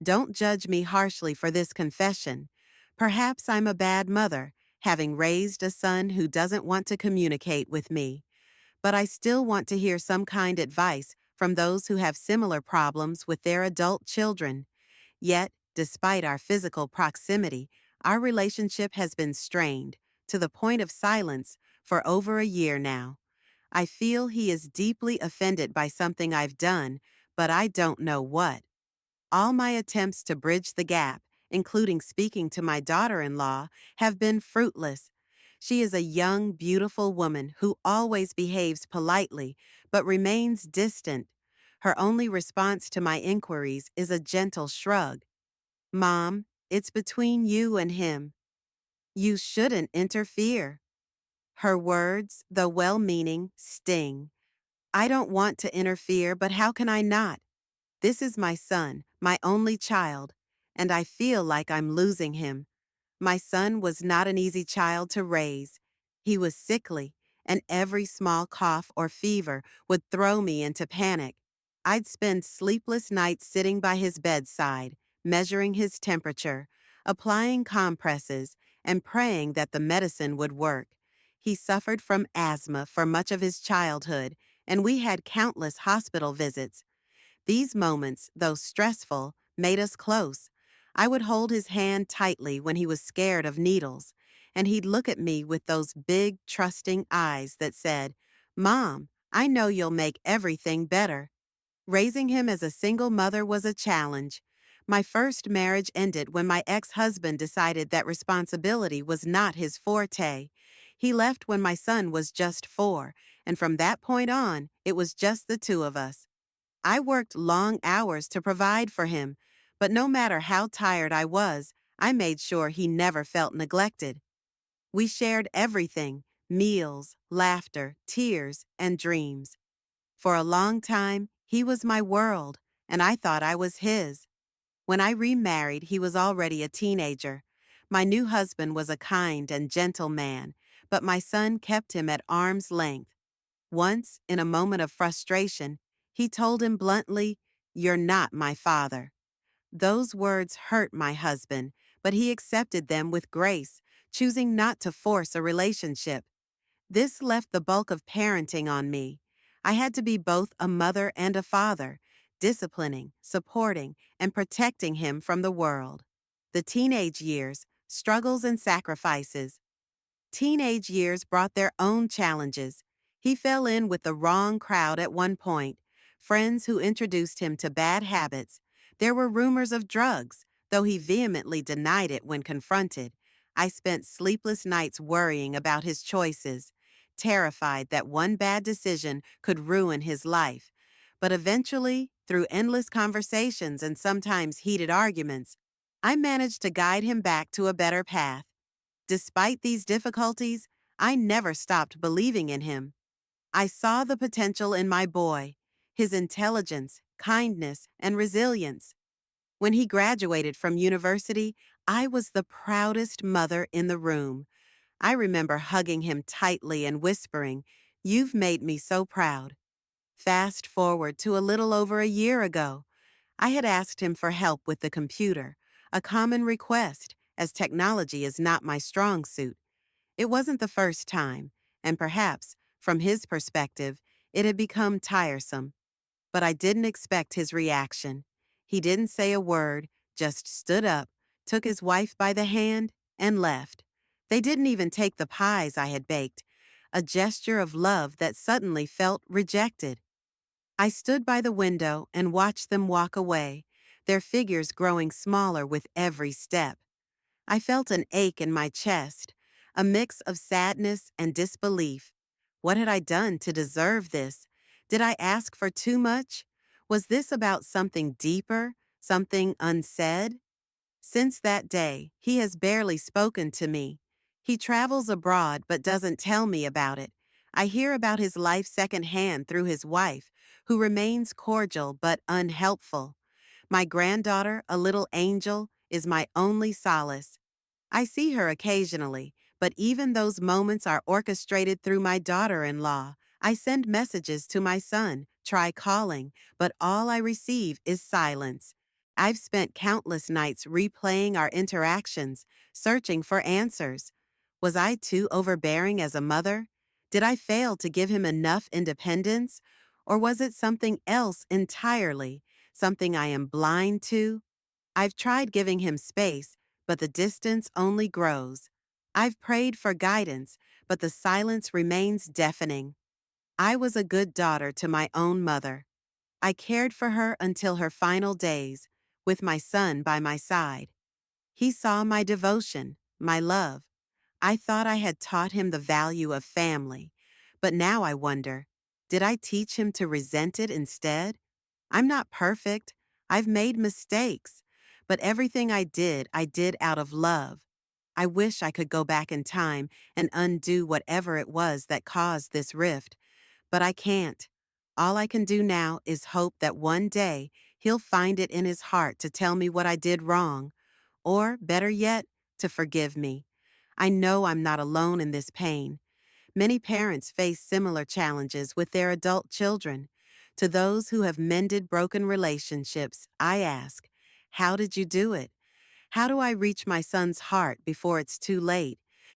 Don't judge me harshly for this confession. Perhaps I'm a bad mother, having raised a son who doesn't want to communicate with me. But I still want to hear some kind advice from those who have similar problems with their adult children. Yet, despite our physical proximity, our relationship has been strained, to the point of silence, for over a year now. I feel he is deeply offended by something I've done, but I don't know what. All my attempts to bridge the gap, including speaking to my daughter-in-law, have been fruitless. She is a young, beautiful woman who always behaves politely but remains distant. Her only response to my inquiries is a gentle shrug. Mom, it's between you and him. You shouldn't interfere. Her words, though well-meaning, sting. I don't want to interfere, but how can I not? This is my son, my only child, and I feel like I'm losing him. My son was not an easy child to raise. He was sickly, and every small cough or fever would throw me into panic. I'd spend sleepless nights sitting by his bedside, measuring his temperature, applying compresses, and praying that the medicine would work. He suffered from asthma for much of his childhood, and we had countless hospital visits. These moments, though stressful, made us close. I would hold his hand tightly when he was scared of needles, and he'd look at me with those big, trusting eyes that said, Mom, I know you'll make everything better. Raising him as a single mother was a challenge. My first marriage ended when my ex-husband decided that responsibility was not his forte. He left when my son was just 4, and from that point on, it was just the two of us. I worked long hours to provide for him, but no matter how tired I was, I made sure he never felt neglected. We shared everything: meals, laughter, tears, and dreams. For a long time, he was my world, and I thought I was his. When I remarried, he was already a teenager. My new husband was a kind and gentle man, but my son kept him at arm's length. Once, in a moment of frustration, he told him bluntly, You're not my father. Those words hurt my husband, but he accepted them with grace, choosing not to force a relationship. This left the bulk of parenting on me. I had to be both a mother and a father, disciplining, supporting, and protecting him from the world. The teenage years, struggles and sacrifices. Teenage years brought their own challenges. He fell in with the wrong crowd at one point, friends who introduced him to bad habits. There were rumors of drugs, though he vehemently denied it when confronted. I spent sleepless nights worrying about his choices, terrified that one bad decision could ruin his life. But eventually, through endless conversations and sometimes heated arguments, I managed to guide him back to a better path. Despite these difficulties, I never stopped believing in him. I saw the potential in my boy, his intelligence, kindness, and resilience. When he graduated from university, I was the proudest mother in the room. I remember hugging him tightly and whispering, You've made me so proud. Fast forward to a little over a year ago. I had asked him for help with the computer, a common request, as technology is not my strong suit. It wasn't the first time, and perhaps, from his perspective, it had become tiresome. But I didn't expect his reaction. He didn't say a word, just stood up, took his wife by the hand, and left. They didn't even take the pies I had baked, a gesture of love that suddenly felt rejected. I stood by the window and watched them walk away, their figures growing smaller with every step. I felt an ache in my chest, a mix of sadness and disbelief. What had I done to deserve this? Did I ask for too much? Was this about something deeper, something unsaid? Since that day, he has barely spoken to me. He travels abroad but doesn't tell me about it. I hear about his life secondhand through his wife, who remains cordial but unhelpful. My granddaughter, a little angel, is my only solace. I see her occasionally, but even those moments are orchestrated through my daughter-in-law. I send messages to my son, try calling, but all I receive is silence. I've spent countless nights replaying our interactions, searching for answers. Was I too overbearing as a mother? Did I fail to give him enough independence? Or was it something else entirely, something I am blind to? I've tried giving him space, but the distance only grows. I've prayed for guidance, but the silence remains deafening. I was a good daughter to my own mother. I cared for her until her final days, with my son by my side. He saw my devotion, my love. I thought I had taught him the value of family, but now I wonder, did I teach him to resent it instead? I'm not perfect. I've made mistakes, but everything I did out of love. I wish I could go back in time and undo whatever it was that caused this rift, but I can't. All I can do now is hope that one day he'll find it in his heart to tell me what I did wrong, or, better yet, to forgive me. I know I'm not alone in this pain. Many parents face similar challenges with their adult children. To those who have mended broken relationships, I ask, how did you do it? How do I reach my son's heart before it's too late?